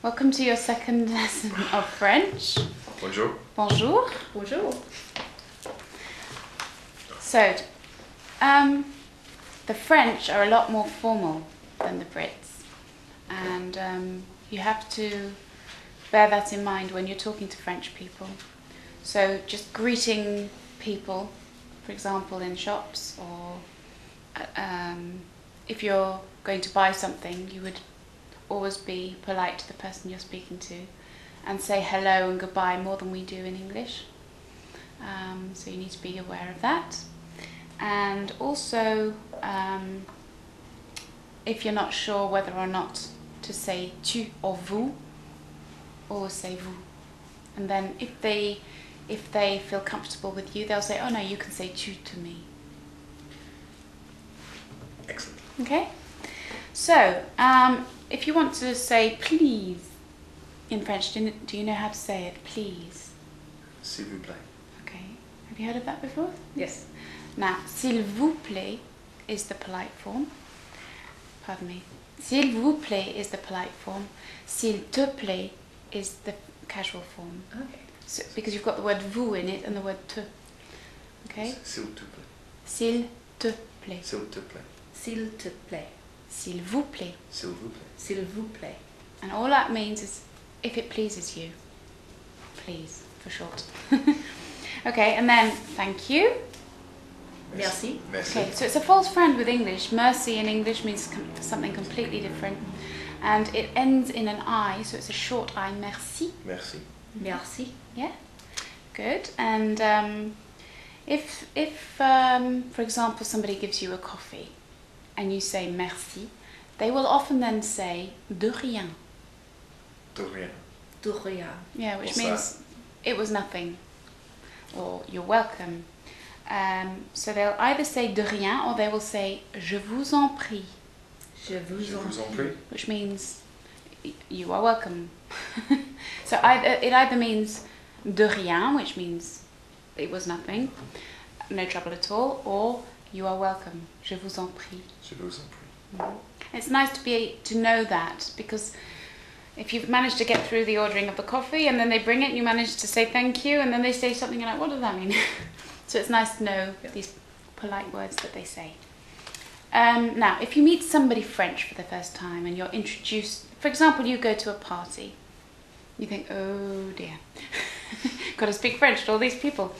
Welcome to your second lesson of French. Bonjour. Bonjour. Bonjour. So, the French are a lot more formal than the Brits, and you have to bear that in mind when you're talking to French people. So just greeting people, for example, in shops, or if you're going to buy something, you would always be polite to the person you're speaking to and say hello and goodbye more than we do in English. So you need to be aware of that. And also, if you're not sure whether or not to say tu or vous, always say vous. And then if they feel comfortable with you, they'll say, oh no, you can say tu to me. Excellent. Okay? So, if you want to say please in French, do you know how to say it? Please. S'il vous plaît. Okay. Have you heard of that before? Yes. Now, s'il vous plaît is the polite form. Pardon me. S'il vous plaît is the polite form. S'il te plaît is the casual form. Okay. So, because you've got the word vous in it and the word te. Okay? S'il te plaît. S'il te plaît. S'il te plaît. S'il te plaît. S'il vous plaît. S'il vous plaît. S'il vous plaît. And all that means is if it pleases you. Please, for short. Okay, and then thank you. Merci. Merci. Okay, so it's a false friend with English. Mercy in English means something completely different. And it ends in an I, so it's a short I. Merci. Merci. Merci. Yeah? Good. And if for example, somebody gives you a coffee and you say merci, they will often then say de rien. De rien. De rien. Yeah, which What's means it was nothing, or you're welcome. So they'll either say de rien or they will say je vous en prie, Je vous Je en vous en prie. prie. which means you are welcome. So it either means de rien, which means it was nothing, no trouble at all, or you are welcome. Je vous en prie. Je vous en prie. It's nice to know that, because if you've managed to get through the ordering of the coffee and then they bring it and you manage to say thank you and then they say something, you're like, what does that mean? So it's nice to know these polite words that they say. Now, if you meet somebody French for the first time and you're introduced, for example, you go to a party, you think, oh dear, got to speak French to all these people.